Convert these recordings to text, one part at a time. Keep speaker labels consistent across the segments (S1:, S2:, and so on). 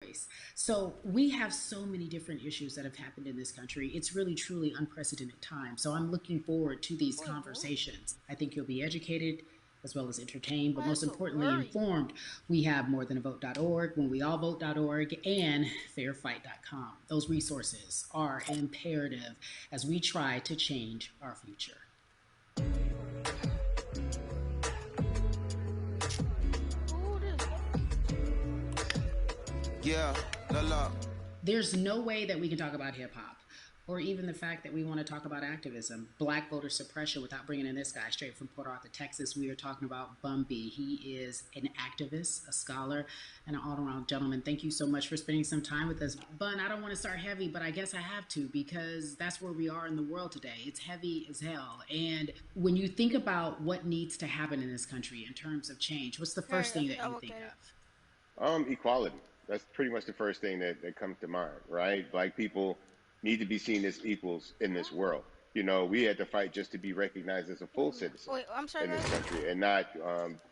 S1: voice. So we have so many different issues that have happened in this country. It's really, truly unprecedented time. So I'm looking forward to these
S2: Wait, what?
S1: conversations. I think you'll be educated as well as entertained, but
S2: Why
S1: most
S2: is so
S1: importantly
S2: blurry?
S1: informed. We have morethanavote.org, whenweallvote.org, and fairfight.com. Those resources are imperative as we try to change our future.
S2: Who this?
S3: Yeah, la la.
S1: There's no way that we can talk about hip hop or even the fact that we want to talk about activism, black voter suppression, without bringing in this guy straight from Port Arthur, Texas. We are talking about Bumby. He is an activist, a scholar, and an all around gentleman. Thank you so much for spending some time with us. Bun, I don't want to start heavy, but I guess I have to because that's where we are in the world today. It's heavy as hell. And when you think about what needs to happen in this country in terms of change, what's the first
S2: Here,
S1: thing that
S2: I'll
S1: you
S2: look
S1: think
S2: at it.
S1: of?
S4: Equality. That's pretty much the first thing that comes to mind, right? Black people need to be seen as equals in this world. You know, we had to fight just to be recognized as a full citizen
S2: Wait, I'm sorry,
S4: in this
S2: guys.
S4: country and not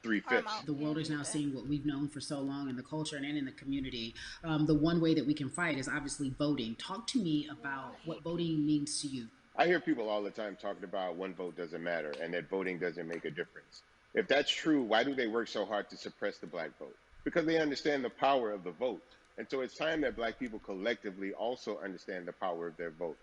S4: three
S2: I'm
S4: fifths.
S2: out.
S1: The
S2: Yeah,
S1: world is
S2: do
S1: now
S2: that.
S1: seeing what we've known for so long in the culture and in the community. The one way that we can fight is obviously voting. Talk to me about
S2: I
S1: what
S2: hate
S1: voting means to you.
S4: I hear people all the time talking about one vote doesn't matter and that voting doesn't make a difference. If that's true, why do they work so hard to suppress the black vote? Because they understand the power of the vote. And so it's time that black people collectively also understand the power of their vote.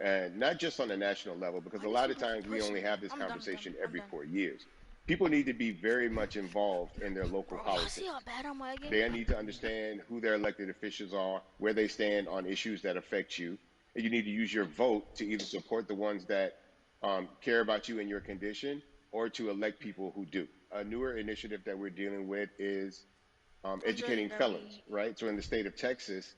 S4: And not just on a national level, because
S2: Why
S4: a
S2: these
S4: lot of
S2: people keep
S4: times we
S2: pushing
S4: only
S2: me?
S4: have this
S2: I'm done. I'm done.
S4: conversation
S2: I'm
S4: every
S2: done.
S4: 4 years. People need to be very much involved in their local
S2: Bro, y'all see how
S4: politics.
S2: bad I'm lagging?
S4: They need to understand who their elected officials are, where they stand on issues that affect you. And you need to use your vote to either support the ones that care about you and your condition or to elect people who do. A newer initiative that we're dealing with is
S2: I'm
S4: educating
S2: joining the
S4: felons,
S2: league.
S4: right? So in the state of Texas,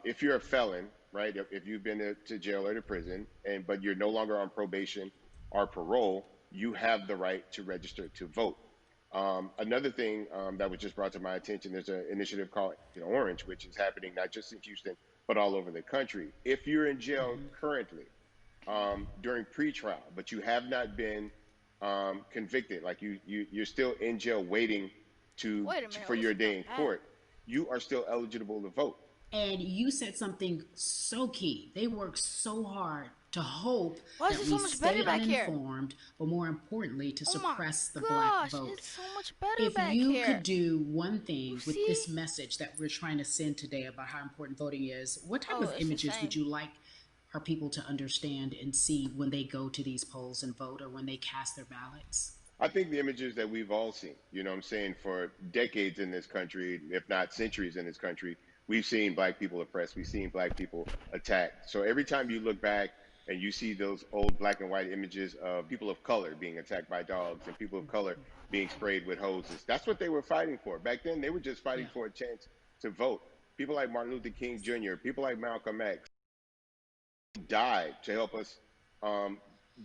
S4: if you're a felon, right, if you've been to jail or to prison, and but you're no longer on probation or parole, you have the right to register to vote. Another thing that was just brought to my attention, there's an initiative called Orange, which is happening not just in Houston, but all over the country. If you're in jail
S1: Mm-hmm.
S4: currently during pretrial, but you have not been convicted, like you're still in jail waiting
S2: Wait a minute,
S4: for
S2: this
S4: your
S2: is
S4: day
S2: going
S4: in
S2: bad.
S4: court, you are still eligible to vote.
S1: And you said something so key. They work so hard to hope
S2: Why is
S1: that
S2: it
S1: we
S2: so much better
S1: stay
S2: back here?
S1: uninformed, but more importantly, to
S2: Oh my
S1: suppress the black
S2: gosh,
S1: vote.
S2: it's so much better
S1: If
S2: back
S1: you could
S2: here.
S1: do one
S2: You
S1: thing with
S2: see?
S1: this message that we're trying to send today about how important voting is, what type
S2: Oh,
S1: of
S2: it's
S1: images would
S2: insane.
S1: you like our people to understand and see when they go to these polls and vote or when they cast their ballots?
S4: I think the images that we've all seen, you know what I'm saying, for decades in this country, if not centuries in this country, we've seen black people oppressed, we've seen black people attacked. So every time you look back and you see those old black and white images of people of color being attacked by dogs and people of color being sprayed with hoses, that's what they were fighting for. Back then, they were just fighting
S1: Yeah.
S4: for a chance to vote. People like Martin Luther King Jr., people like Malcolm X died to help us um,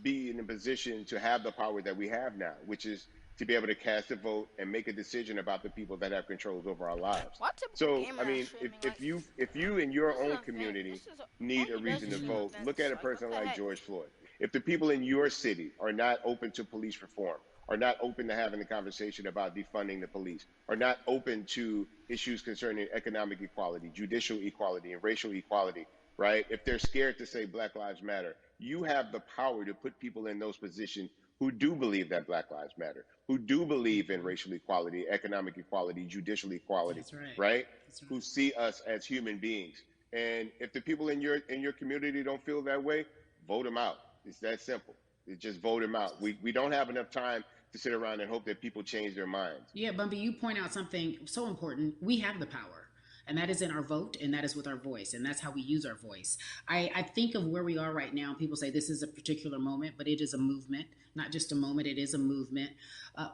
S4: be in a position to have the power that we have now, which is to be able to cast a vote and make a decision about the people that have controls over our lives.
S2: Why typical
S4: So, I
S2: gamer
S4: mean,
S2: streaming like
S4: if you in your
S2: this is
S4: own
S2: unfair.
S4: community
S2: This is
S4: need
S2: only
S4: a
S2: does
S4: reason
S2: this
S4: to
S2: stream like
S4: vote, look
S2: this.
S4: at a
S2: Like what
S4: person
S2: the
S4: like
S2: heck?
S4: George Floyd. If the people in your city are not open to police reform, are not open to having the conversation about defunding the police, are not open to issues concerning economic equality, judicial equality, and racial equality, right? If they're scared to say Black Lives Matter, you have the power to put people in those positions who do believe that Black Lives Matter, who do believe in
S1: Mm-hmm.
S4: racial equality, economic equality, judicial equality,
S1: That's right.
S4: right?
S1: That's right.
S4: Who see us as human beings. And if the people in your community don't feel that way, vote them out. It's that simple. It's just vote them out. We don't have enough time to sit around and hope that people change their minds.
S1: Yeah, Bumpy, you point out something so important. We have the power, and that is in our vote, and that is with our voice, and that's how we use our voice. I think of where we are right now. People say this is a particular moment, but it is a movement, not just a moment, it is a movement.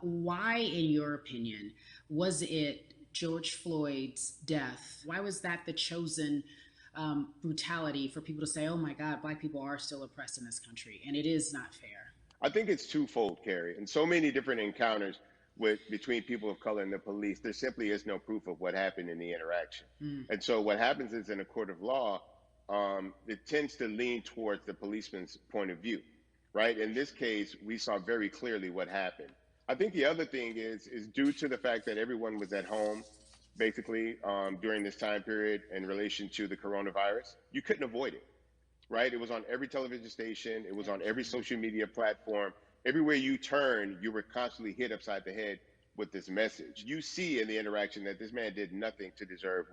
S1: Why, in your opinion, was it George Floyd's death? Why was that the chosen brutality for people to say, oh my God, black people are still oppressed in this country, and it is not fair?
S4: I think it's twofold, Carrie. In so many different encounters with between people of color and the police, there simply is no proof of what happened in the interaction.
S1: Mm,
S4: And so what happens is in a court of law, it tends to lean towards the policeman's point of view, right? In this case, we saw very clearly what happened. I think the other thing is due to the fact that everyone was at home, basically, during this time period in relation to the coronavirus. You couldn't avoid it, right? It was on every television station. It was on every social media platform. Everywhere you turn, you were constantly hit upside the head with this message. You see in the interaction that this man did nothing to deserve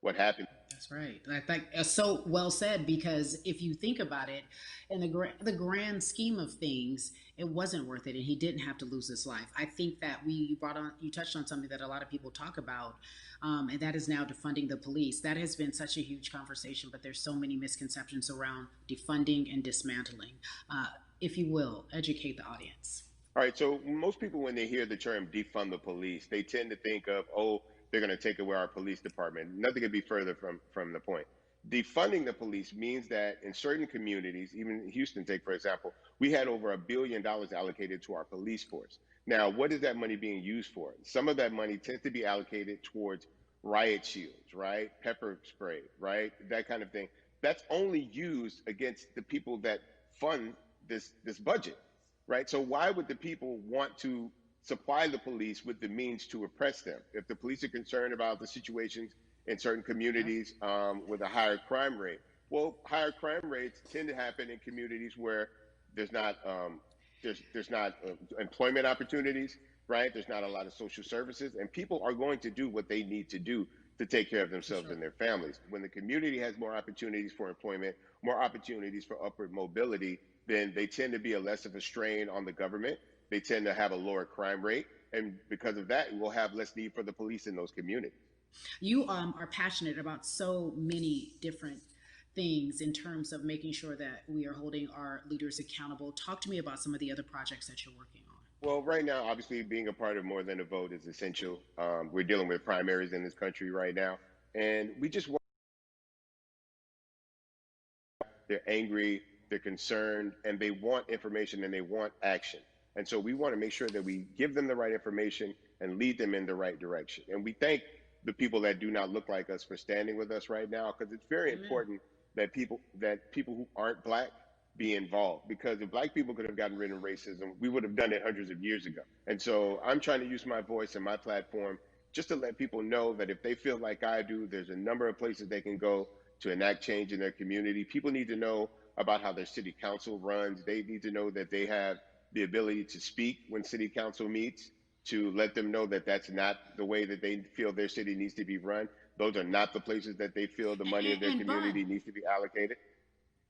S4: what happened.
S1: That's right. I think so well said, because if you think about it, in the grand scheme of things, it wasn't worth it, and he didn't have to lose his life. I think that you touched on something that a lot of people talk about, and that is now defunding the police. That has been such a huge conversation, but there's so many misconceptions around defunding and dismantling. If you will, educate the audience.
S4: All right. So most people, when they hear the term defund the police, they tend to think of, oh, they're going to take away our police department. Nothing could be further from the point. Defunding the police means that in certain communities, even Houston, take for example, we had over $1 billion allocated to our police force. Now, what is that money being used for? Some of that money tends to be allocated towards riot shields, right? Pepper spray, right? That kind of thing. That's only used against the people that fund this budget, right? So why would the people want to supply the police with the means to oppress them? If the police are concerned about the situations in certain communities with a higher crime rate, well, higher crime rates tend to happen in communities where there's not employment opportunities, right? There's not a lot of social services, and people are going to do what they need to do to take care of themselves and their families. When the community has more opportunities for employment, more opportunities for upward mobility, then they tend to be less of a strain on the government. They tend to have a lower crime rate. And because of that, we'll have less need for the police in those communities.
S1: You are passionate about so many different things in terms of making sure that we are holding our leaders accountable. Talk to me about some of the other projects that you're working on.
S4: Well, right now, obviously, being a part of More Than a Vote is essential. We're dealing with primaries in this country right now. And we just want, they're angry, they're concerned, and they want information and they want action. And so we want to make sure that we give them the right information and lead them in the right direction. And we thank the people that do not look like us for standing with us right now, because it's very important that people who aren't Black be involved. Because if Black people could have gotten rid of racism, we would have done it hundreds of years ago. And so I'm trying to use my voice and my platform just to let people know that if they feel like I do, there's a number of places they can go to enact change in their community. People need to know about how their city council runs. They need to know that they have the ability to speak when city council meets, to let them know that that's not the way that they feel their city needs to be run. Those are not the places that they feel the money of their community needs to be allocated.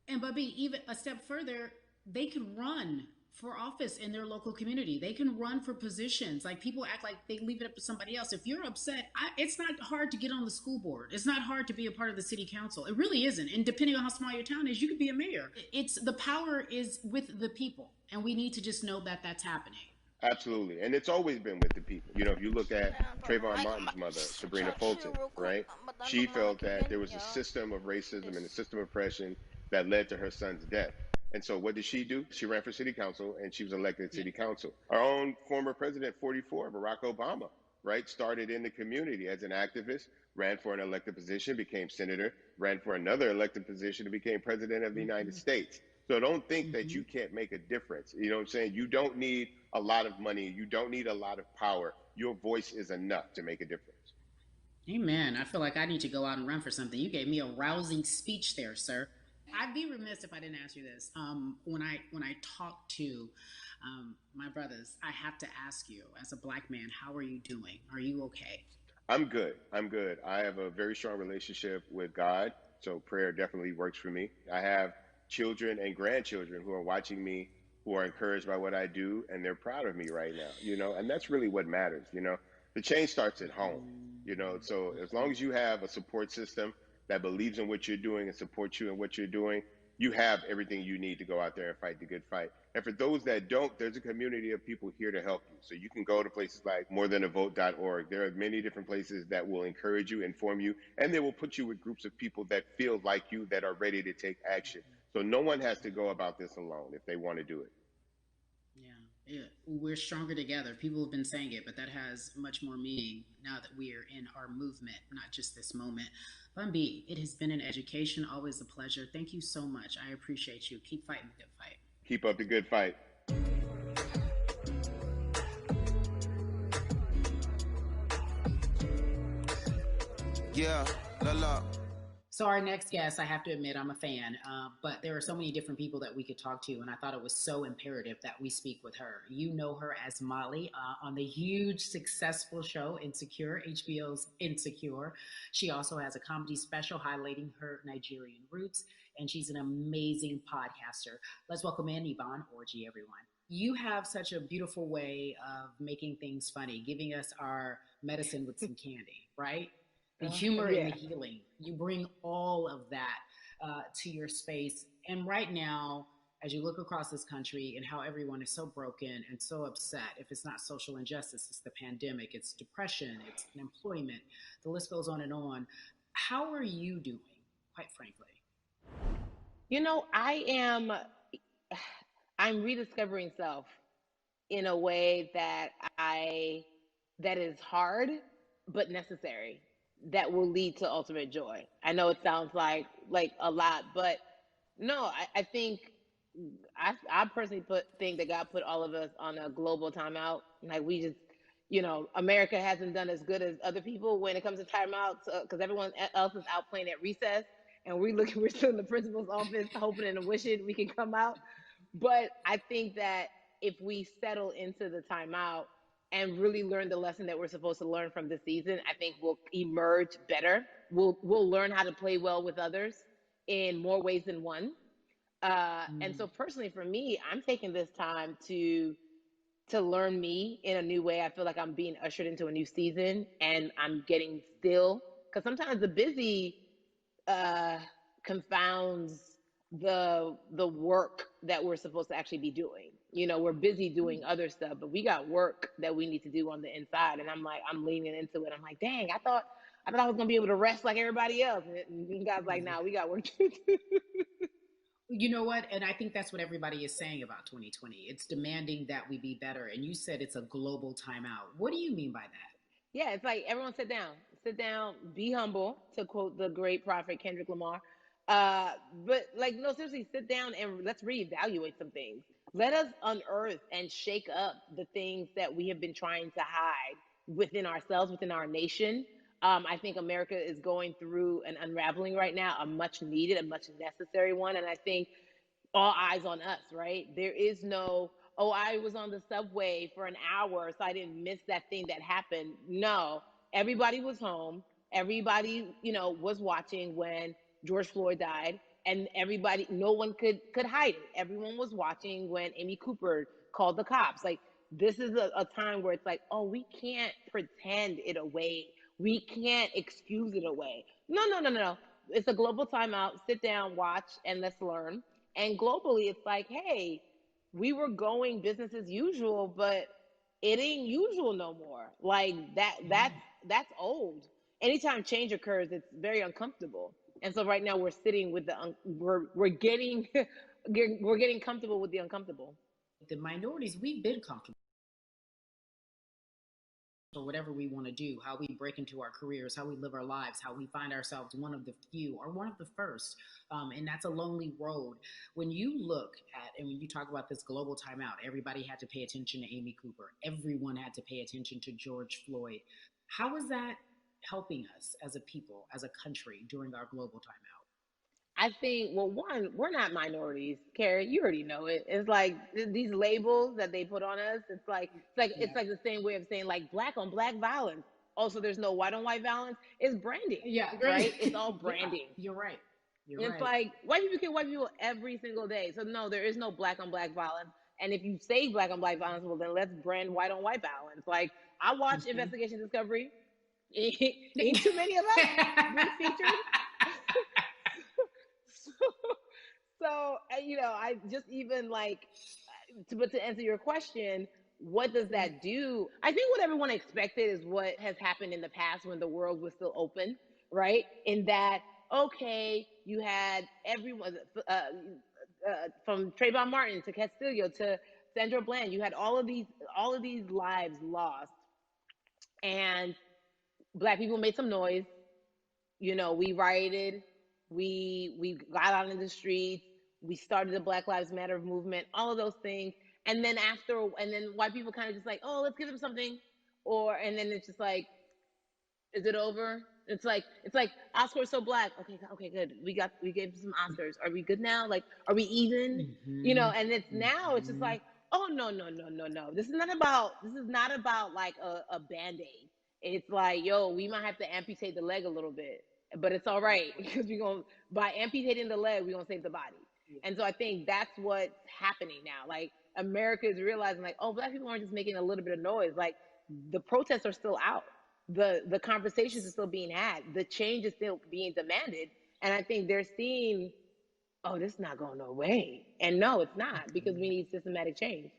S1: And Bubby, even a step further, they can run for office in their local community. They can run for positions. Like, people act like they leave it up to somebody else. If you're upset, it's not hard to get on the school board. It's not hard to be a part of the city council. It really isn't. And depending on how small your town is, you could be a mayor. The power is with the people. And we need to just know that that's happening.
S4: Absolutely. And it's always been with the people. You know, if you look at Trayvon Martin's mother, Sabrina Fulton, right? She felt that there was a system of racism and a system of oppression that led to her son's death. And so what did she do? She ran for city council, and she was elected city council. Our own former president, 44, Barack Obama, right, started in the community as an activist, ran for an elected position, became senator, ran for another elected position, and became president of the United States. So don't think that you can't make a difference. You know what I'm saying? You don't need a lot of money. You don't need a lot of power. Your voice is enough to make a difference.
S1: Amen. I feel like I need to go out and run for something. You gave me a rousing speech there, sir. I'd be remiss if I didn't ask you this. When I talk to my brothers, I have to ask you, as a Black man, how are you doing? Are you okay?
S4: I'm good. I'm good. I have a very strong relationship with God, so prayer definitely works for me. I have children and grandchildren who are watching me, who are encouraged by what I do, and they're proud of me right now, you know, and that's really what matters, you know. The change starts at home, you know, so as long as you have a support system that believes in what you're doing and supports you in what you're doing, you have everything you need to go out there and fight the good fight. And for those that don't, there's a community of people here to help you. So you can go to places like morethanavote.org. There are many different places that will encourage you, inform you, and they will put you with groups of people that feel like you, that are ready to take action. So no one has to go about this alone if they want to do it.
S1: Yeah, we're stronger together. People have been saying it, but that has much more meaning now that we are in our movement, not just this moment. Bumby, it has been an education, always a pleasure. Thank you so much. I appreciate you. Keep fighting the good fight.
S4: Keep up the good fight.
S1: Yeah, la la. So our next guest, I have to admit, I'm a fan, but there are so many different people that we could talk to, and I thought it was so imperative that we speak with her. You know her as Molly on the huge, successful show Insecure, HBO's Insecure. She also has a comedy special highlighting her Nigerian roots, and she's an amazing podcaster. Let's welcome in Yvonne Orji, everyone. You have such a beautiful way of making things funny, giving us our medicine with some candy, right? The humor and the healing. You bring all of that to your space. And right now, as you look across this country and how everyone is so broken and so upset, if it's not social injustice, it's the pandemic, it's depression, it's unemployment, the list goes on and on. How are you doing, quite frankly?
S3: You know, I'm rediscovering self in a way that is hard but necessary, that will lead to ultimate joy. I know it sounds like a lot, but no, I think I personally think that God put all of us on a global timeout. Like we just, America hasn't done as good as other people when it comes to timeouts because everyone else is out playing at recess, and we're still in the principal's office hoping and wishing we can come out. But I think that if we settle into the timeout and really learn the lesson that we're supposed to learn from this season, I think we'll emerge better. We'll learn how to play well with others in more ways than one. And so personally for me, I'm taking this time to learn me in a new way. I feel like I'm being ushered into a new season, and I'm getting still, because sometimes the busy confounds the work that we're supposed to actually be doing. We're busy doing other stuff, but we got work that we need to do on the inside. And I'm leaning into it. I'm like, dang, I thought I was gonna be able to rest like everybody else. And God's like, nah, we got work to do.
S1: You know what? And I think that's what everybody is saying about 2020. It's demanding that we be better. And you said it's a global timeout. What do you mean by that?
S3: Yeah, it's like everyone sit down, be humble, to quote the great prophet Kendrick Lamar. But like, no, seriously, sit down and let's reevaluate some things. Let us unearth and shake up the things that we have been trying to hide within ourselves, within our nation. I think America is going through an unraveling right now, a much needed, a much necessary one. And I think all eyes on us, right? There is no, oh, I was on the subway for an hour, so I didn't miss that thing that happened. No, everybody was home. Everybody, was watching when George Floyd died, and everybody, no one could hide it. Everyone was watching when Amy Cooper called the cops. Like, this is a time where it's like, oh, we can't pretend it away. We can't excuse it away. No, no, no, no, no. It's a global timeout. Sit down, watch, and let's learn. And globally, it's like, hey, we were going business as usual, but it ain't usual no more. Like that's old. Anytime change occurs, it's very uncomfortable. And so right now we're sitting with we're getting we're getting comfortable with the uncomfortable.
S1: The minorities, we've been comfortable. Or whatever we want to do, how we break into our careers, how we live our lives, how we find ourselves one of the few or one of the first. And that's a lonely road. When you look at, and when you talk about this global timeout, everybody had to pay attention to Amy Cooper. Everyone had to pay attention to George Floyd. How is that helping us as a people, as a country during our global timeout?
S3: I think, well, one, we're not minorities, Carrie. You already know it. It's like these labels that they put on us. It's like the same way of saying like black on black violence. Also, there's no white on white violence. It's branding.
S1: Yeah,
S3: right. It's all branding.
S1: Yeah, you're right.
S3: It's like white people kill white people every single day. So no, there is no black on black violence. And if you say black on black violence, well then let's brand white on white violence. Like I watch Investigation Discovery. Ain't too many of us being featured. So I just even like, but to answer your question, what does that do? I think what everyone expected is what has happened in the past when the world was still open, right? In that, okay, you had everyone from Trayvon Martin to Castillo to Sandra Bland. You had all of these lives lost, and Black people made some noise. We rioted, we got out in the streets, we started the Black Lives Matter movement, all of those things. And then white people kind of just like, oh, let's give them something. And then it's just like, is it over? it's like Oscar is so black. Okay, okay, good. We gave some Oscars. Are we good now? Like, are we even?
S1: Hmm.
S3: And it's now it's just
S1: Hmm.
S3: like, oh no, no, no, no, no. This is not about like a band-aid. It's like, yo, we might have to amputate the leg a little bit, but it's all right because we're gonna by amputating the leg, we're gonna save the body. And so I think that's what's happening now. Like America is realizing, like, oh, black people aren't just making a little bit of noise. Like the protests are still out. The conversations are still being had. The change is still being demanded. And I think they're seeing, oh, this is not going no way. And no, it's not because we need systematic change.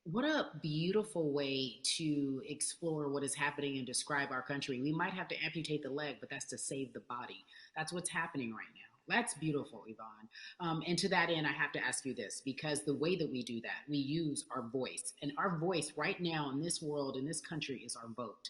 S1: What a beautiful way to explore what is happening and describe our country. We might have to amputate the leg, but that's to save the body. That's what's happening right now. That's beautiful, Yvonne. And to that end, I have to ask you this because the way that we do that, we use our voice. And our voice right now in this world, in this country, is our vote.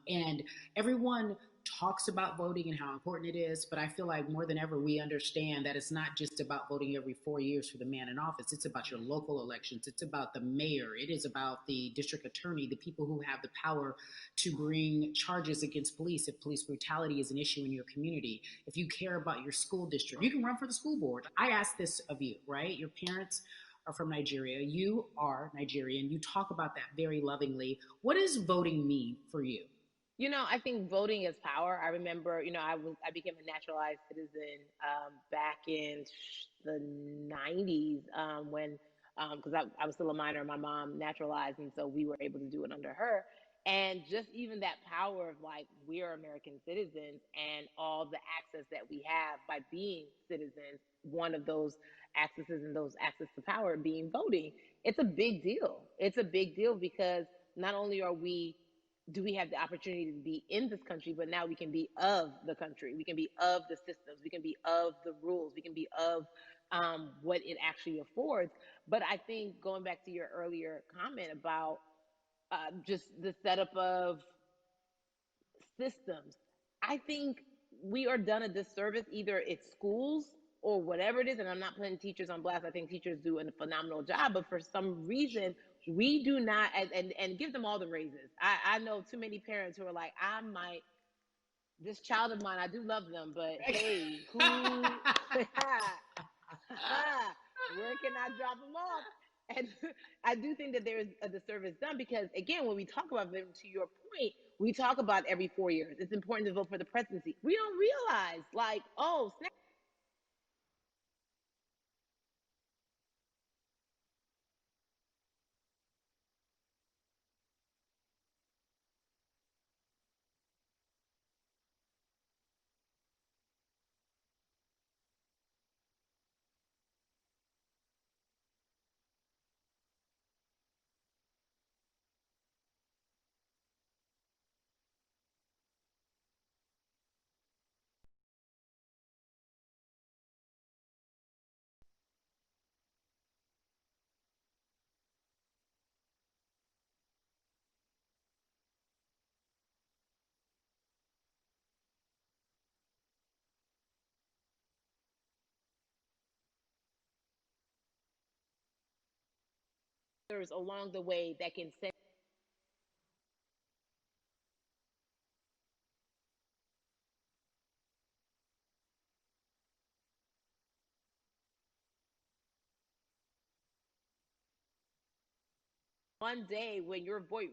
S1: And everyone talks about voting and how important it is, but I feel like more than ever, we understand that it's not just about voting every 4 years for the man in office. It's about your local elections. It's about the mayor. It is about the district attorney, the people who have the power to bring charges against police if police brutality is an issue in your community. If you care about your school district, you can run for the school board. I ask this of you, right? Your parents are from Nigeria. You are Nigerian. You talk about that very lovingly. What does voting mean for you?
S3: I think voting is power. I remember, I became a naturalized citizen back in the '90s when because I was still a minor. My mom naturalized, and so we were able to do it under her. And just even that power of like we are American citizens and all the access that we have by being citizens. One of those accesses and those access to power being voting. It's a big deal. It's a big deal because not only are we do we have the opportunity to be in this country, but now we can be of the country. We can be of the systems. We can be of the rules. We can be of what it actually affords. But I think going back to your earlier comment about just the setup of systems, I think we are done a disservice. Either it's schools or whatever it is, and I'm not putting teachers on blast. I think teachers do a phenomenal job, but for some reason, we do not, and give them all the raises. I know too many parents who are like, I might, this child of mine, I do love them, but hey, who, where can I drop them off? And I do think that there is a disservice done because, again, when we talk about them, to your point, we talk about every 4 years. It's important to vote for the presidency. We don't realize, like, oh, snap. Along the way that can send one day when your voice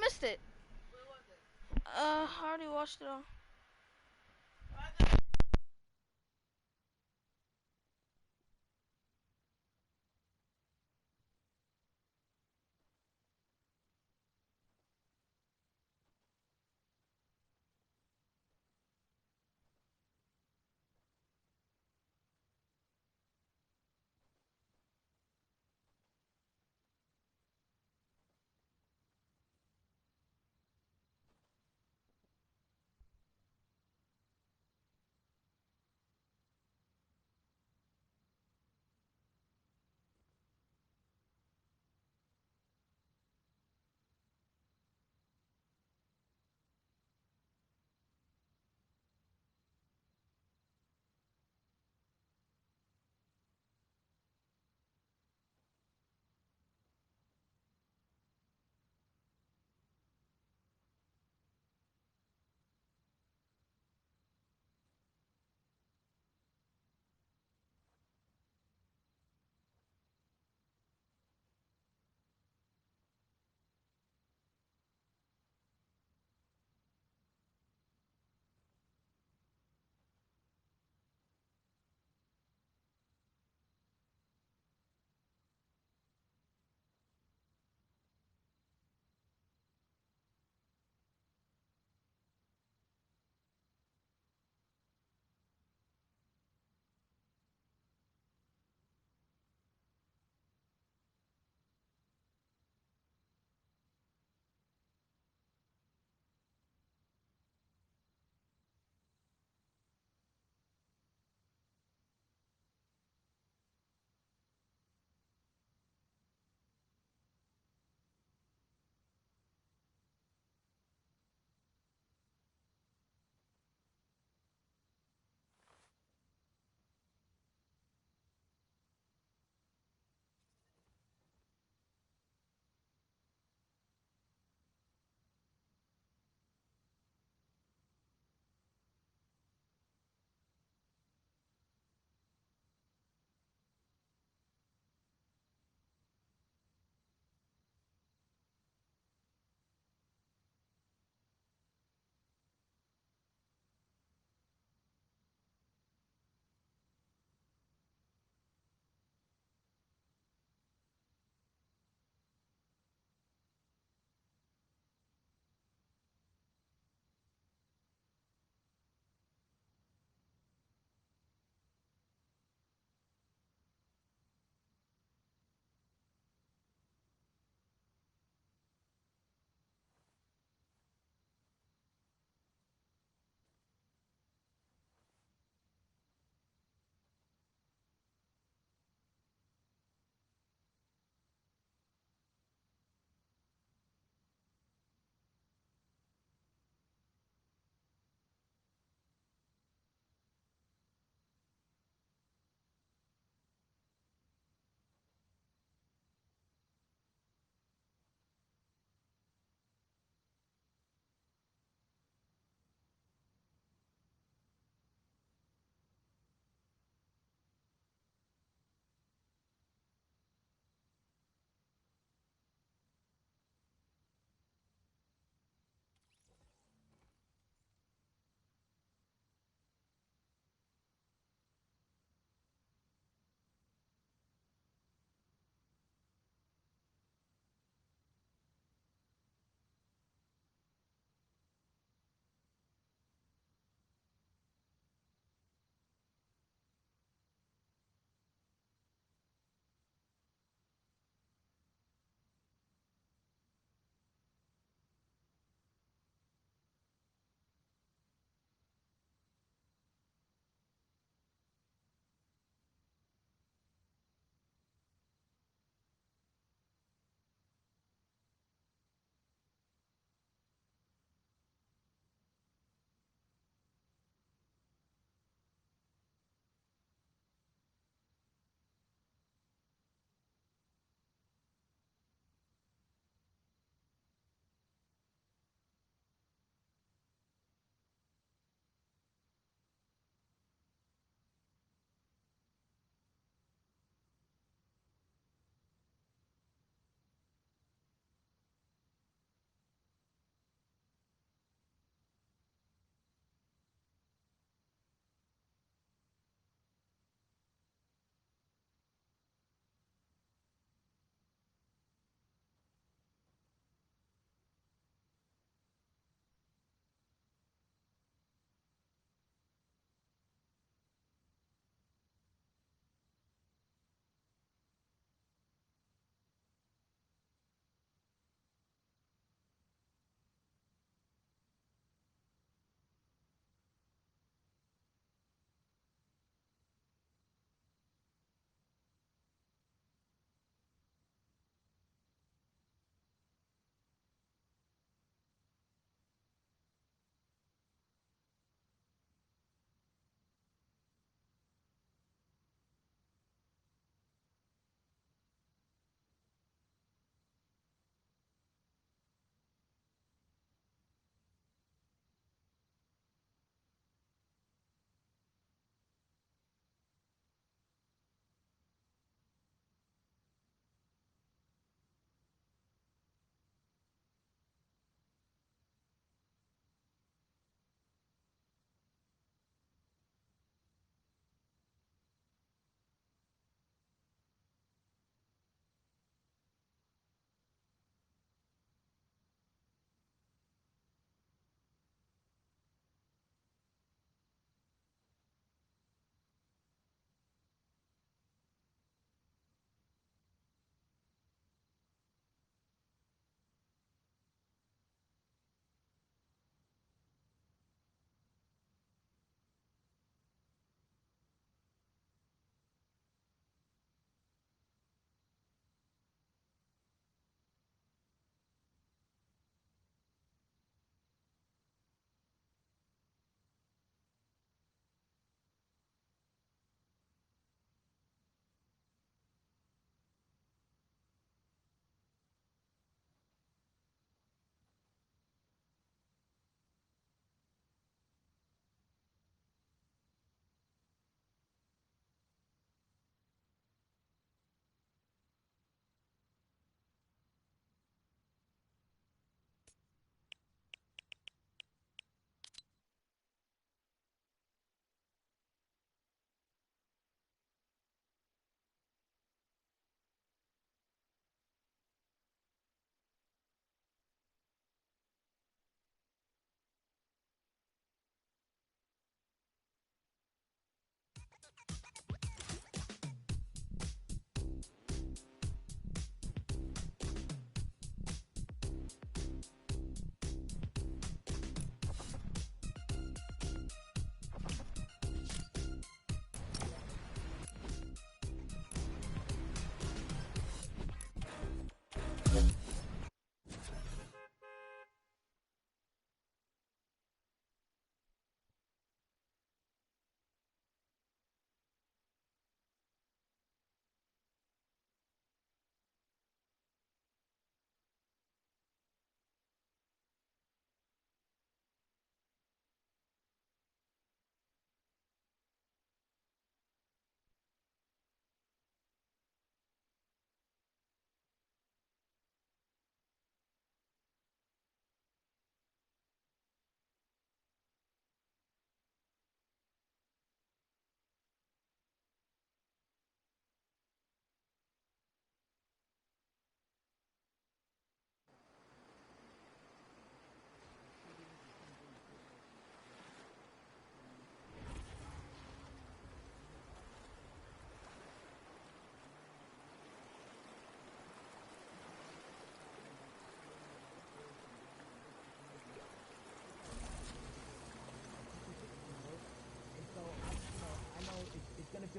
S2: missed it. I already watched it all.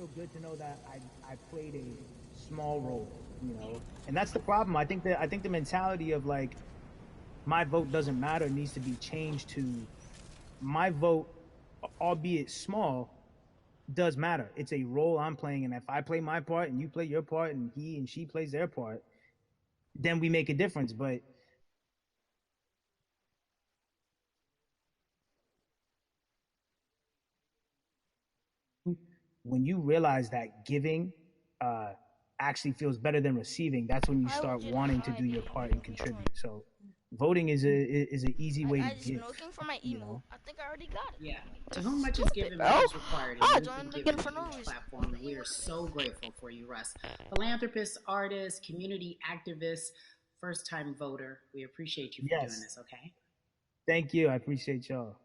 S5: feel good to know that I played a small role, you know. And that's the problem. I think the mentality of like my vote doesn't matter needs to be changed to my vote, albeit small, does matter. It's a role I'm playing, and if I play my part and you play your part and he and she plays their part, then we make a difference. But when you realize that giving uh, actually feels better than receiving, that's when you
S2: Why
S5: start
S2: would you
S5: wanting to
S2: deny
S5: do your
S2: me?
S5: part
S2: You
S5: and
S2: you joined.
S5: contribute. So voting is an easy
S2: Like
S5: way to
S2: I just been
S5: give,
S2: looking for my
S5: you
S2: emote.
S5: know.
S2: I think I already got it.
S1: Yeah. To
S2: That's
S1: whom much is
S2: stupid,
S1: given,
S2: bro.
S1: much is required, and
S2: I
S1: you've been
S2: joined
S1: given
S2: again
S1: a
S2: for no
S1: huge
S2: reason.
S1: platform, and we are so grateful for you, Russ. Philanthropist, artist, community activist, first time voter. We appreciate you for doing
S5: Yes.
S1: this, okay?
S5: Thank you. I appreciate y'all.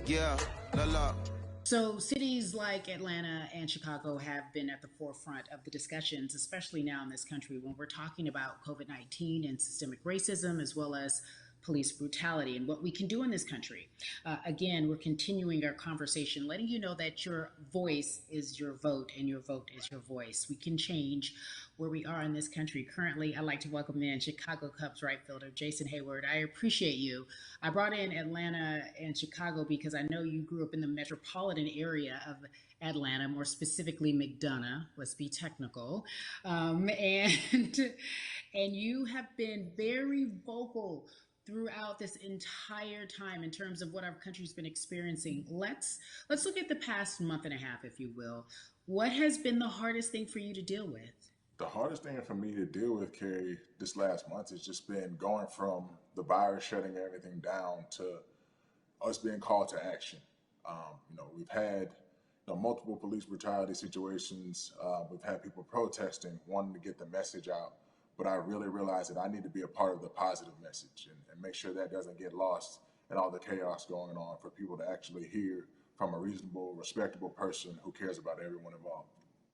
S6: Yeah, la la.
S1: So, cities like Atlanta and Chicago have been at the forefront of the discussions, especially now in this country when we're talking about COVID 19 and systemic racism, as well as police brutality and what we can do in this country. Again, we're continuing our conversation, letting you know that your voice is your vote and your vote is your voice. We can change where we are in this country. Currently, I'd like to welcome in Chicago Cubs right fielder Jason Hayward. I appreciate you. I brought in Atlanta and Chicago because I know you grew up in the metropolitan area of Atlanta, more specifically McDonough. Let's be technical, and and you have been very vocal throughout this entire time in terms of what our country's been experiencing. Let's look at the past month and a half, if you will. What has been the hardest thing for you to deal with?
S7: The hardest thing for me to deal with, Carrie, this last month has just been going from the virus shutting everything down to us being called to action. We've had multiple police brutality situations. We've had people protesting, wanting to get the message out. But I really realized that I need to be a part of the positive message and make sure that doesn't get lost in all the chaos going on for people to actually hear from a reasonable, respectable person who cares about everyone involved.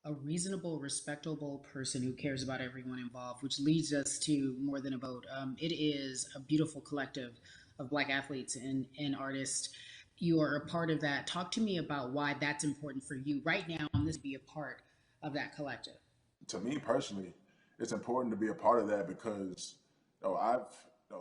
S1: A reasonable, respectable person who cares about everyone involved, which leads us to More Than a Vote. It is a beautiful collective of Black athletes and artists. You are a part of that. Talk to me about why that's important for you right now. On this, be a part of that collective.
S7: To me personally, it's important to be a part of that because I've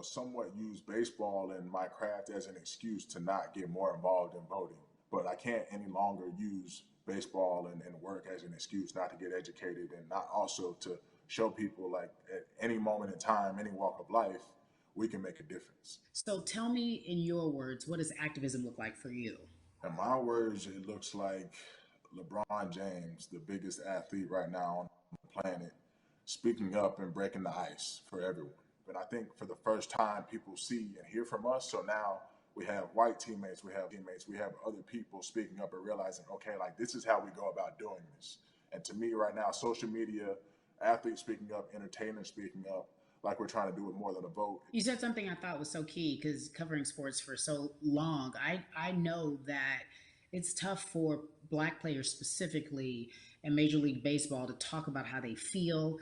S7: somewhat used baseball and my craft as an excuse to not get more involved in voting. But I can't any longer use baseball and work as an excuse not to get educated and not also to show people like at any moment in time, any walk of life, we can make a difference.
S1: So tell me in your words, what does activism look like for you?
S7: In my words, it looks like LeBron James, the biggest athlete right now on the planet, speaking up and breaking the ice for everyone. But I think for the first time, people see and hear from us. So now we have white teammates, we have other people speaking up and realizing, okay, like this is how we go about doing this. And to me, right now, social media, athletes speaking up, entertainers speaking up, like we're trying to do with More Than a Vote.
S1: You said something I thought was so key because covering sports for so long, I know that it's tough for Black players specifically in Major League Baseball to talk about how they feel.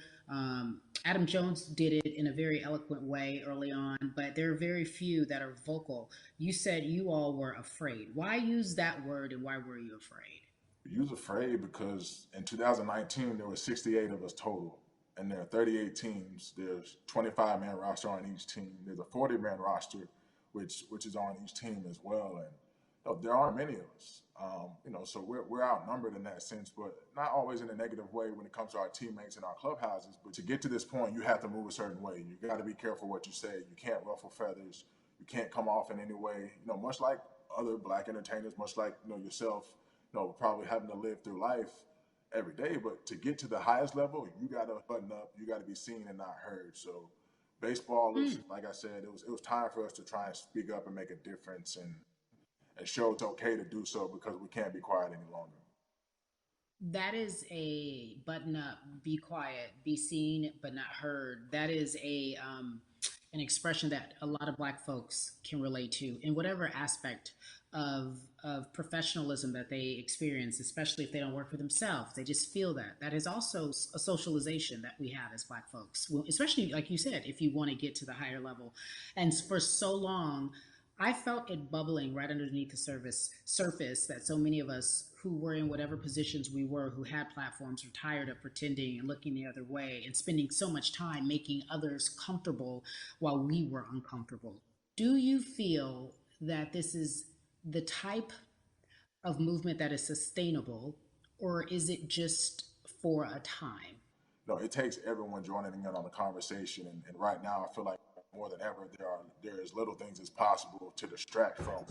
S1: Adam Jones did it in a very eloquent way early on, but there are very few that are vocal. You said you all were afraid. Why use that word and why were you afraid?
S7: You was afraid because in 2019 there were 68 of us total, and there are 38 teams. There's 25-man roster on each team. There's a 40-man roster, which is on each team as well, and there aren't many of us. So we're outnumbered in that sense, but not always in a negative way when it comes to our teammates and our clubhouses. But to get to this point, you have to move a certain way. You got to be careful what you say. You can't ruffle feathers. You can't come off in any way. Much like other Black entertainers, much like yourself, probably having to live through life every day. But to get to the highest level, you got to button up. You got to be seen and not heard. So baseball is, like I said, it was time for us to try and speak up and make a difference and show it's okay to do so because we can't be quiet any longer.
S1: That is a button up, be quiet, be seen but not heard. That is a an expression that a lot of Black folks can relate to in whatever aspect of professionalism that they experience, especially if they don't work for themselves. They just feel that. That is also a socialization that we have as Black folks, well, especially like you said, if you want to get to the higher level. And for so long, I felt it bubbling right underneath the surface that so many of us who were in whatever positions we were, who had platforms, were tired of pretending and looking the other way and spending so much time making others comfortable while we were uncomfortable. Do you feel that this is the type of movement that is sustainable, or is it just for a time?
S7: No, it takes everyone joining in on the conversation. And right now, I feel like more than ever, there is little things as possible to distract from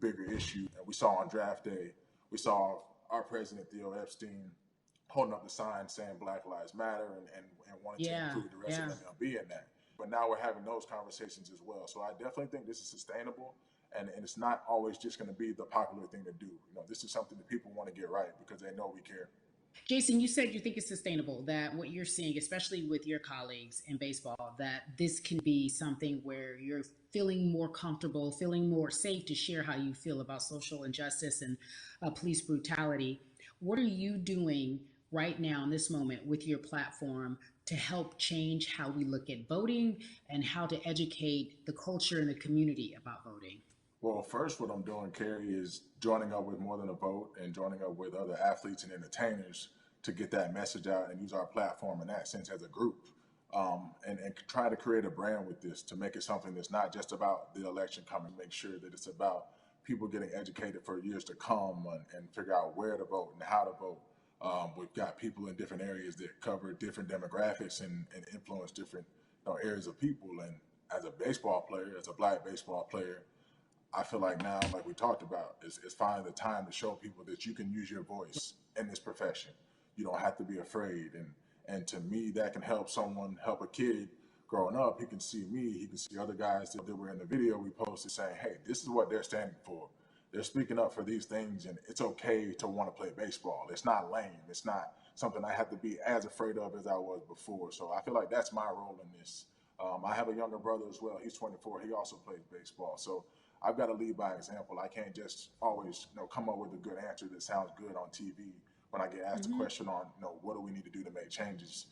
S7: bigger issues. And we saw on draft day, we saw our president Theo Epstein holding up the sign saying Black Lives Matter and wanting to
S1: Yeah,
S7: include the rest
S1: yeah.
S7: of MLB in that. But now we're having those conversations as well. So I definitely think this is sustainable. And it's not always just going to be the popular thing to do. You know, this is something that people want to get right because they know we care.
S1: Jason, you said you think it's sustainable, that what you're seeing, especially with your colleagues in baseball, that this can be something where you're feeling more comfortable, feeling more safe to share how you feel about social injustice and police brutality. What are you doing right now in this moment with your platform to help change how we look at voting and how to educate the culture and the community about voting?
S7: Well, first, what I'm doing, Carrie, is joining up with More Than a Vote and joining up with other athletes and entertainers to get that message out and use our platform in that sense as a group. And try to create a brand with this to make it something that's not just about the election coming, make sure that it's about people getting educated for years to come and figure out where to vote and how to vote. We've got people in different areas that cover different demographics and influence different areas of people. And as a baseball player, as a Black baseball player, I feel like now, like we talked about, is finding the time to show people that you can use your voice in this profession. You don't have to be afraid. And to me, that can help someone, help a kid growing up. He can see me, he can see other guys that were in the video we posted saying, hey, this is what they're standing for. They're speaking up for these things, and it's okay to want to play baseball. It's not lame. It's not something I have to be as afraid of as I was before. So I feel like that's my role in this. I have a younger brother as well. He's 24. He also plays baseball. So I've got to lead by example. I can't just always, come up with a good answer that sounds good on TV when I get asked a question on, what do we need to do to make changes.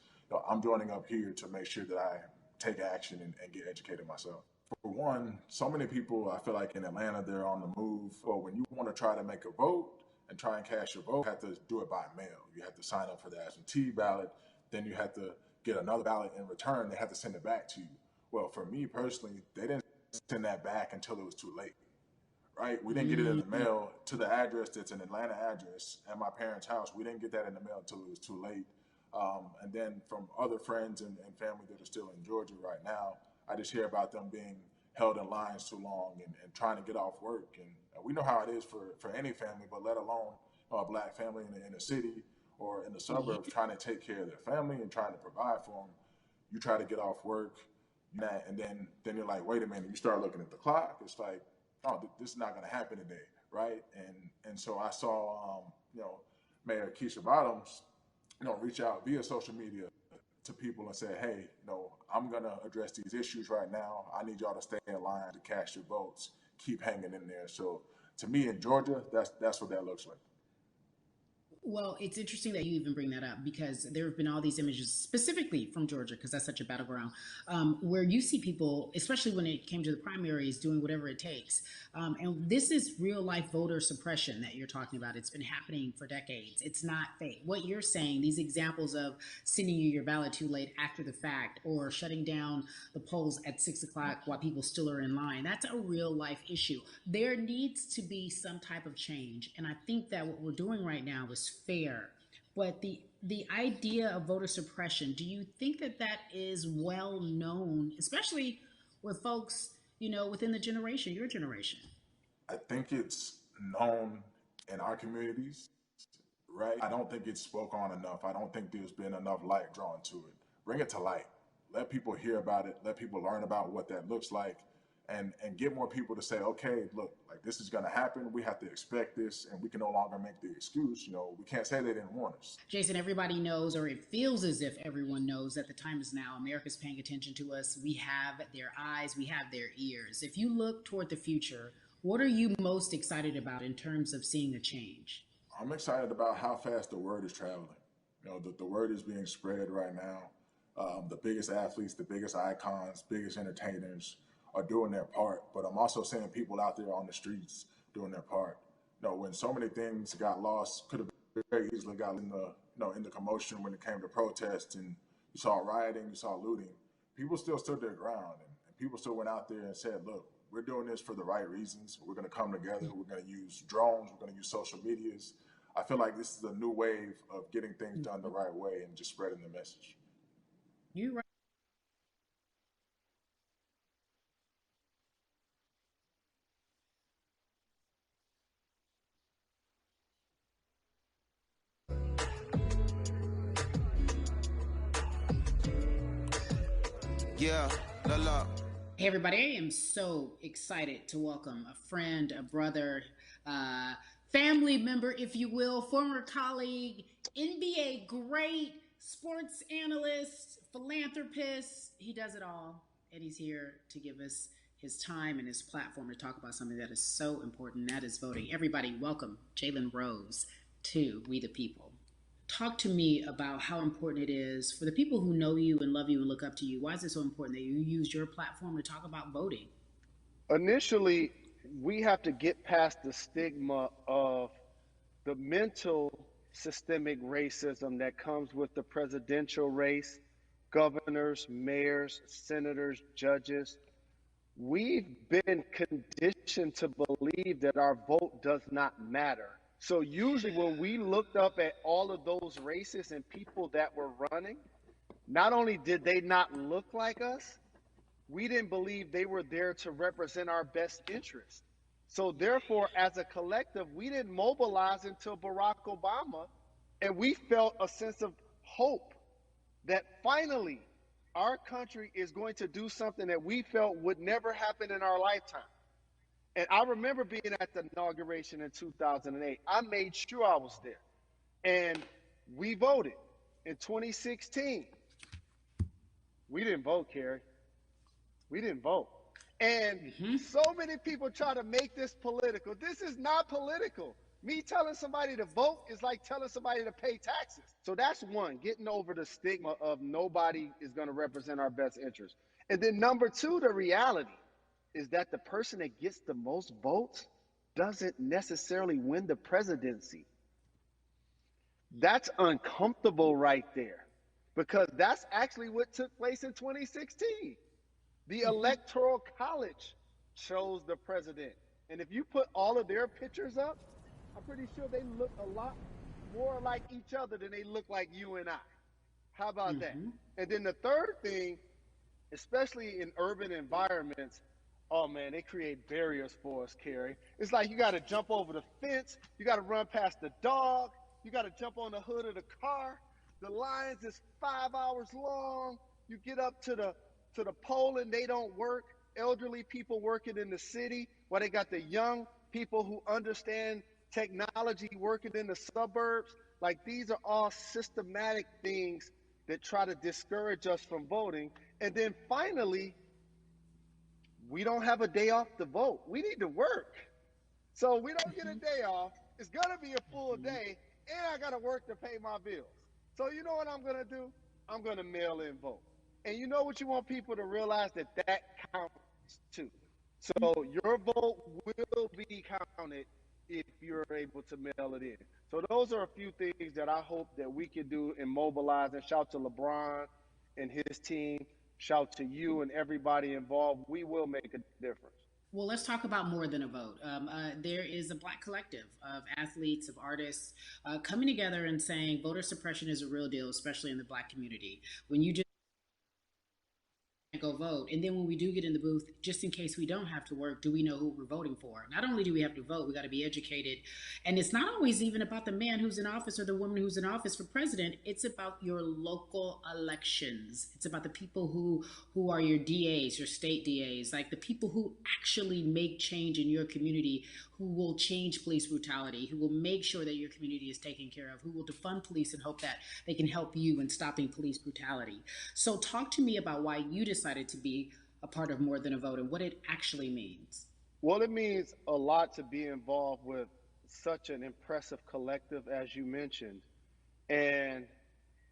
S7: I'm joining up here to make sure that I take action and get educated myself. For one, so many people, I feel like in Atlanta, they're on the move. Or when you want to try to make a vote and try and cast your vote, you have to do it by mail. You have to sign up for the absentee ballot. Then you have to get another ballot in return. They have to send it back to you. Well, for me personally, they didn't send that back until it was too late, right? We didn't get it in the mail to the address that's an Atlanta address at my parents' house. We didn't get that in the mail until it was too late. And then from other friends and family that are still in Georgia right now, I just hear about them being held in lines too long and trying to get off work. And we know how it is for any family, but let alone a Black family in a city or in the suburbs trying to take care of their family and trying to provide for them. You try to get off work, and then you're like, wait a minute. You start looking at the clock. It's like, oh, this is not going to happen today, right? And so I saw, Mayor Keisha Bottoms, reach out via social media to people and say, hey, I'm going to address these issues right now. I need y'all to stay in line to cast your votes. Keep hanging in there. So to me in Georgia, that's what that looks like.
S1: Well, it's interesting that you even bring that up because there have been all these images specifically from Georgia, because that's such a battleground, where you see people, especially when it came to the primaries, doing whatever it takes. And this is real life voter suppression that you're talking about. It's been happening for decades. It's not fake. What you're saying, these examples of sending you your ballot too late after the fact or shutting down the polls at 6 o'clock while people still are in line, that's a real life issue. There needs to be some type of change. And I think that what we're doing right now is fair. But the idea of voter suppression, do you think that that is well known, especially with folks, within the generation, your generation?
S7: I think it's known in our communities, right? I don't think it's spoke on enough. I don't think there's been enough light drawn to it. Bring it to light. Let people hear about it. Let people learn about what that looks like, and get more people to say, okay, look, like this is going to happen. We have to expect this, and we can no longer make the excuse. We can't say they didn't warn us.
S1: Jason, everybody knows, or it feels as if everyone knows that the time is now. America's paying attention to us. We have their eyes. We have their ears. If you look toward the future, What are you most excited about in terms of seeing a change?
S7: I'm excited about how fast the word is traveling. The word is being spread right now. The biggest athletes, the biggest icons, biggest entertainers are doing their part. But I'm also seeing people out there on the streets doing their part. When so many things got lost, could have very easily got in the commotion when it came to protests, and you saw rioting, you saw looting. People still stood their ground, and people still went out there and said, "Look, we're doing this for the right reasons. We're going to come together. We're going to use drones. We're going to use social medias." I feel like this is a new wave of getting things done the right way and just spreading the message.
S1: You right.
S6: Yeah, la la.
S1: Hey, everybody, I am so excited to welcome a friend, a brother, family member, if you will, former colleague, NBA great, sports analyst, philanthropist. He does it all, and he's here to give us his time and his platform to talk about something that is so important, and that is voting. Everybody, welcome Jalen Rose to We the People. Talk to me about how important it is for the people who know you and love you and look up to you. Why is it so important that you use your platform to talk about voting?
S8: Initially, we have to get past the stigma of the mental systemic racism that comes with the presidential race, governors, mayors, senators, judges. We've been conditioned to believe that our vote does not matter. So usually when we looked up at all of those races and people that were running, not only did they not look like us, we didn't believe they were there to represent our best interest. So therefore, as a collective, we didn't mobilize until Barack Obama, and we felt a sense of hope that finally our country is going to do something that we felt would never happen in our lifetime. And I remember being at the inauguration in 2008. I made sure I was there. And we voted. In 2016, we didn't vote, Carrie. We didn't vote. And so many people try to make this political. This is not political. Me telling somebody to vote is like telling somebody to pay taxes. So that's one, getting over the stigma of nobody is going to represent our best interest. And then number two, the reality is that the person that gets the most votes doesn't necessarily win the presidency. That's uncomfortable right there, because that's actually what took place in 2016. The Electoral College chose the president. And if you put all of their pictures up, I'm pretty sure they look a lot more like each other than they look like you and I. How about that? And then the third thing, especially in urban environments, oh man, they create barriers for us, Carrie. It's like you got to jump over the fence, you got to run past the dog, you got to jump on the hood of the car. The lines is 5 hours long. You get up to the poll and they don't work. Elderly people working in the city, while they got the young people who understand technology working in the suburbs. Like, these are all systematic things that try to discourage us from voting. And then finally, we don't have a day off to vote. We need to work. So we don't get a day off. It's going to be a full day, and I got to work to pay my bills. So you know what I'm going to do? I'm going to mail in vote. And you know what you want people to realize? That counts too. So your vote will be counted if you're able to mail it in. So those are a few things that I hope that we can do and mobilize. And shout to LeBron and his team. Shout to you and everybody involved. We will make a difference.
S1: Well, let's talk about more than a vote. There is a Black collective of athletes, of artists coming together and saying voter suppression is a real deal, especially in the Black community. When you just go vote, and then when we do get in the booth, just in case we don't have to work, do we know who we're voting for? Not only do we have to vote, we got to be educated. And it's not always even about the man who's in office or the woman who's in office for president. It's about your local elections. It's about the people who are your DAs, your state DAs, like the people who actually make change in your community, who will change police brutality, who will make sure that your community is taken care of, who will defund police and hope that they can help you in stopping police brutality. So talk to me about why you decided to be a part of More Than a Vote and what it actually means.
S8: Well, it means a lot to be involved with such an impressive collective as you mentioned. And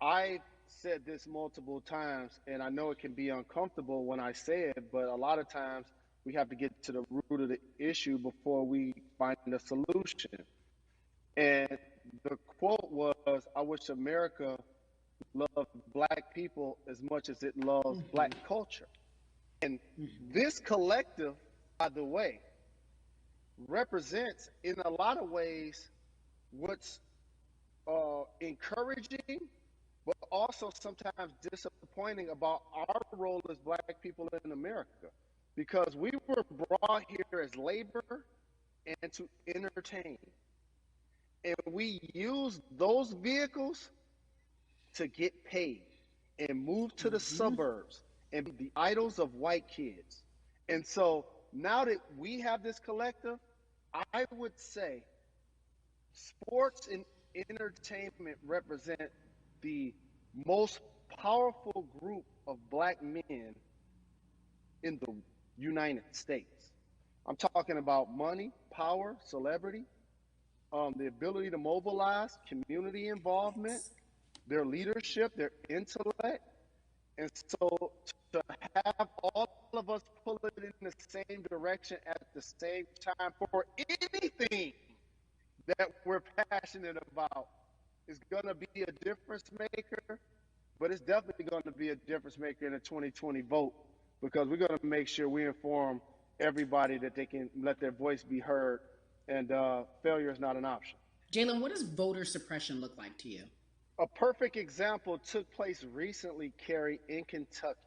S8: I've said this multiple times, and I know it can be uncomfortable when I say it, but a lot of times we have to get to the root of the issue before we find a solution. And the quote was, I wish America loved black people as much as it loves black culture. And this collective, by the way, represents in a lot of ways what's encouraging, but also sometimes disappointing about our role as black people in America. Because we were brought here as labor and to entertain. And we use those vehicles to get paid and move to the suburbs and be the idols of white kids. And so now that we have this collective, I would say sports and entertainment represent the most powerful group of black men in the United States. I'm talking about money, power, celebrity, the ability to mobilize, community involvement, their leadership, their intellect. And so to have all of us pull it in the same direction at the same time for anything that we're passionate about is going to be a difference maker, but it's definitely going to be a difference maker in the 2020 vote because we're going to make sure we inform everybody that they can let their voice be heard, and failure is not an option.
S1: Jalen, what does voter suppression look like to you?
S8: A perfect example took place recently, Carrie, in Kentucky.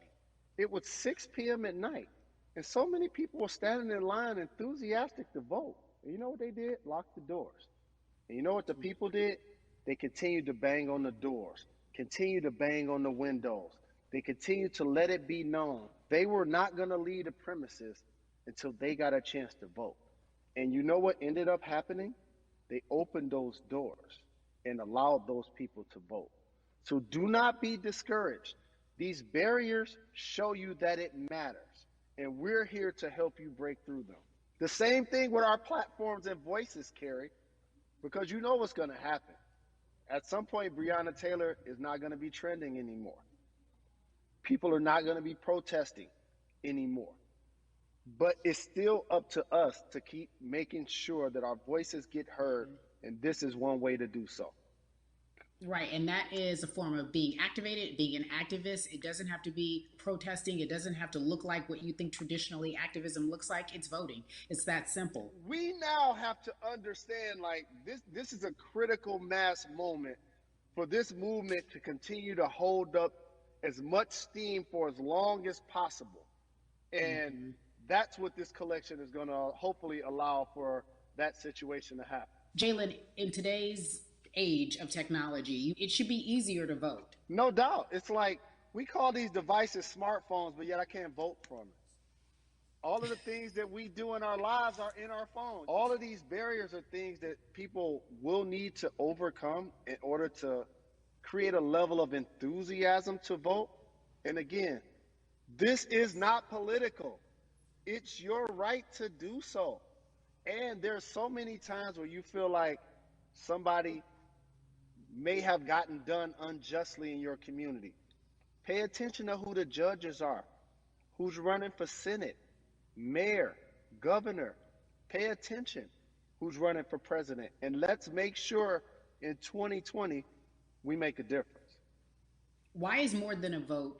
S8: It was 6 p.m. at night, and so many people were standing in line enthusiastic to vote. And you know what they did? Locked the doors. And you know what the people did? They continued to bang on the doors, continued to bang on the windows. They continued to let it be known they were not going to leave the premises until they got a chance to vote. And you know what ended up happening? They opened those doors and allowed those people to vote. So do not be discouraged. These barriers show you that it matters, and we're here to help you break through them. The same thing with our platforms and voices, Carrie, because you know what's going to happen. At some point, Breonna Taylor is not going to be trending anymore. People are not going to be protesting anymore. But it's still up to us to keep making sure that our voices get heard, and this is one way to do so.
S1: Right, and that is a form of being activated, being an activist. It doesn't have to be protesting. It doesn't have to look like what you think traditionally activism looks like. It's voting. It's that simple.
S8: We now have to understand, like, this is a critical mass moment for this movement to continue to hold up as much steam for as long as possible. And that's what this collection is going to hopefully allow for that situation to happen.
S1: Jalen, in today's age of technology, it should be easier to vote.
S8: No doubt. It's like we call these devices smartphones, but yet I can't vote from it. All of the things that we do in our lives are in our phones. All of these barriers are things that people will need to overcome in order to create a level of enthusiasm to vote. And again, this is not political. It's your right to do so. And there's so many times where you feel like somebody may have gotten done unjustly in your community. Pay attention to who the judges are, who's running for Senate, mayor, governor. Pay attention who's running for president. And let's make sure in 2020 we make a difference.
S1: Why is more than a vote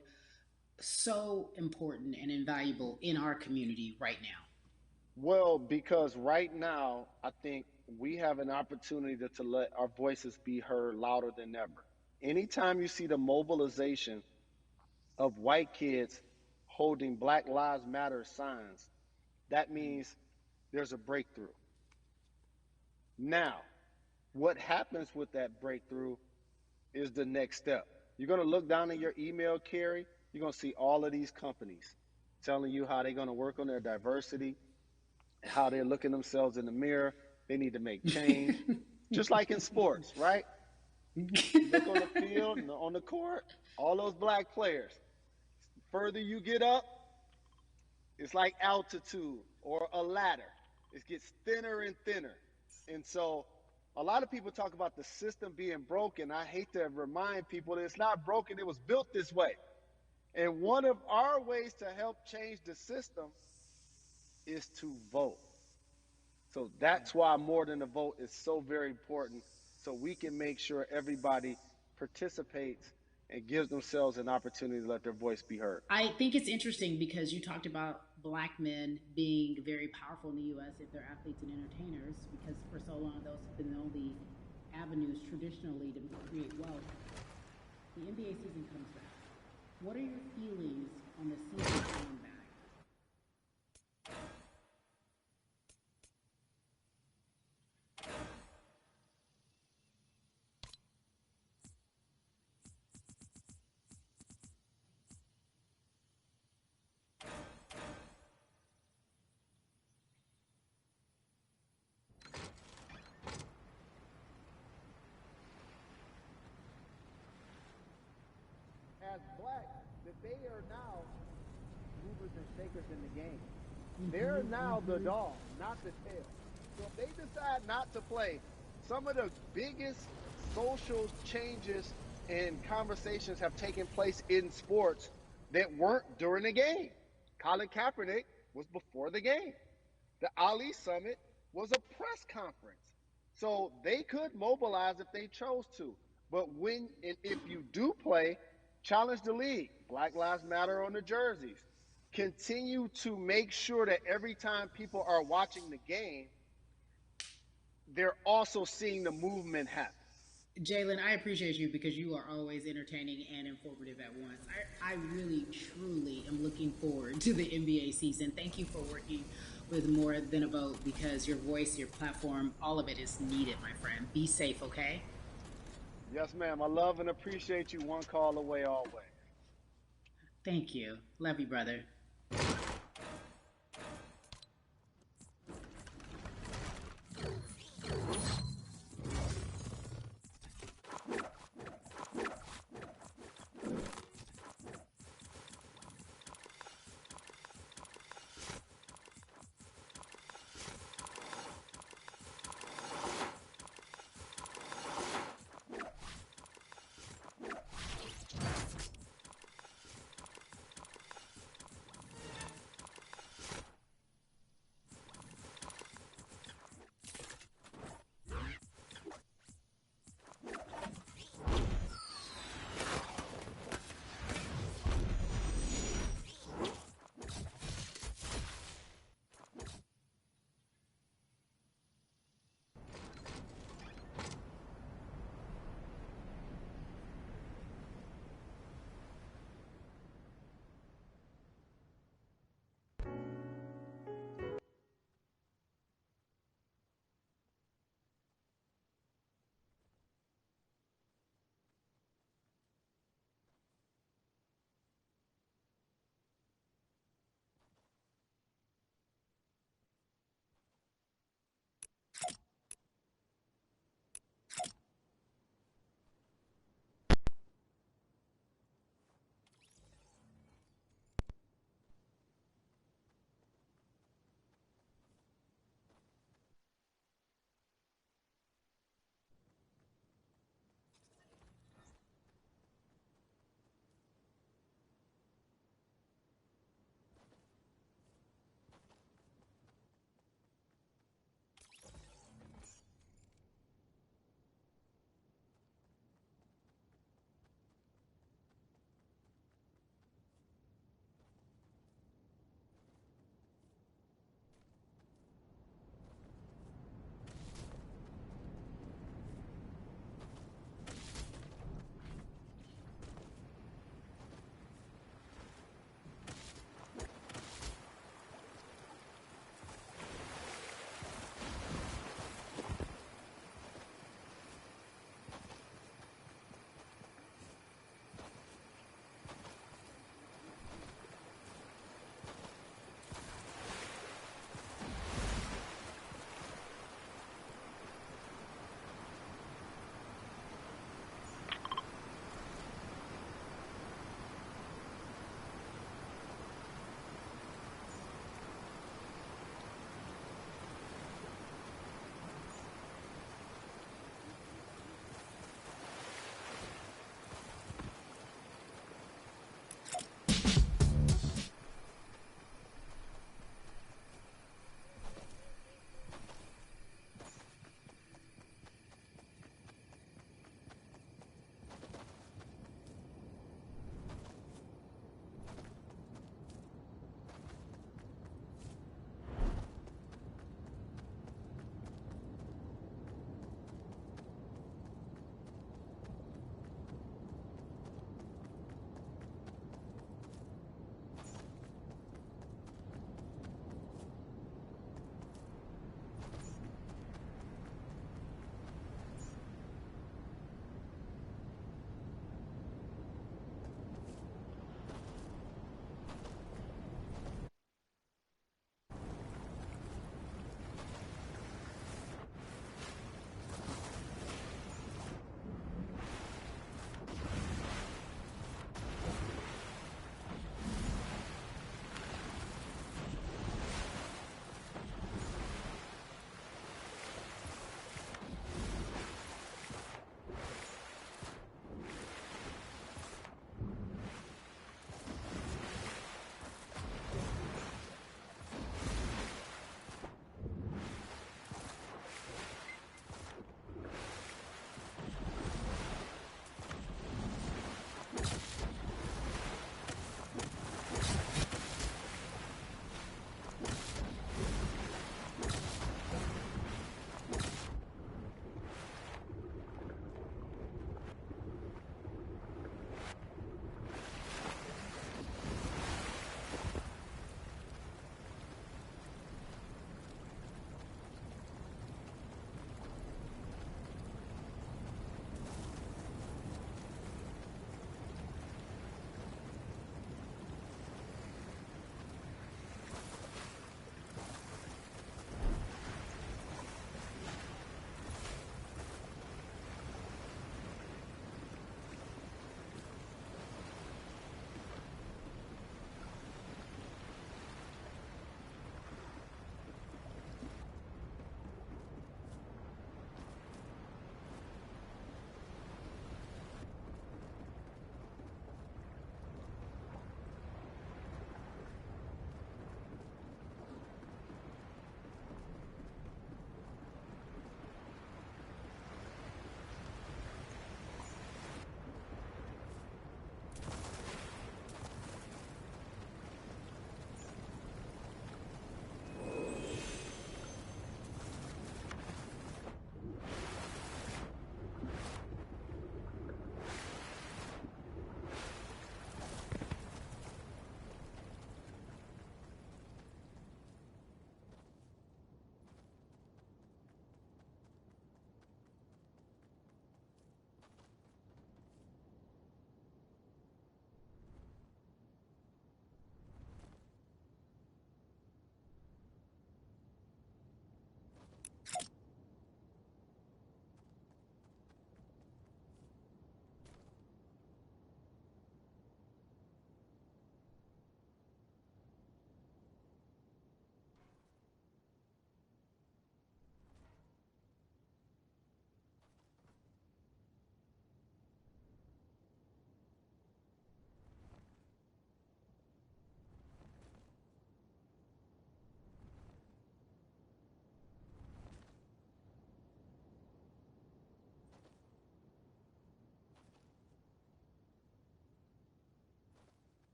S1: so important and invaluable in our community right now?
S8: Well, because right now, I think we have an opportunity to let our voices be heard louder than ever. Anytime you see the mobilization of white kids holding Black Lives Matter signs, that means there's a breakthrough. Now, what happens with that breakthrough is the next step. You're going to look down in your email, Carrie, you're going to see all of these companies telling you how they're going to work on their diversity, how they're looking themselves in the mirror. They need to make change, just like in sports, right? Look on the field, on the court, all those black players. The further you get up, It's like altitude or a ladder. It gets thinner and thinner. And so a lot of people talk about the system being broken. I hate to remind people that it's not broken, it was built this way. And one of our ways to help change the system is to vote. So that's why more than a vote is so very important, so we can make sure everybody participates and gives themselves an opportunity to let their voice be heard.
S1: I think it's interesting because you talked about black men being very powerful in the U.S. if they're athletes and entertainers, because for so long those have been the only avenues traditionally to create wealth. The NBA season comes back. What are your feelings on the season coming back?
S8: As black, that they are now movers and shakers in the game. They're now the dog, not the tail. So if they decide not to play, some of the biggest social changes and conversations have taken place in sports that weren't during the game. Colin Kaepernick was before the game. The Ali Summit was a press conference. So they could mobilize if they chose to. But when and if you do play, challenge the league. Black Lives Matter on the jerseys. Continue to make sure that every time people are watching the game, they're also seeing the movement happen.
S1: Jalen, I appreciate you because you are always entertaining and informative at once. I really, truly am looking forward to the NBA season. Thank you for working with More Than a Vote because your voice, your platform, all of it is needed, my friend. Be safe, okay?
S8: Yes, ma'am. I love and appreciate you. One call away always.
S1: Thank you. Love you, brother.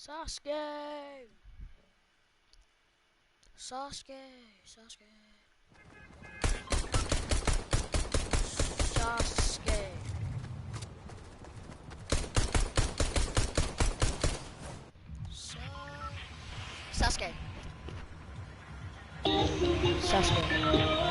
S2: Sasuke. Sasuke. Sasuke. Sasuke. Sasuke. Sasuke.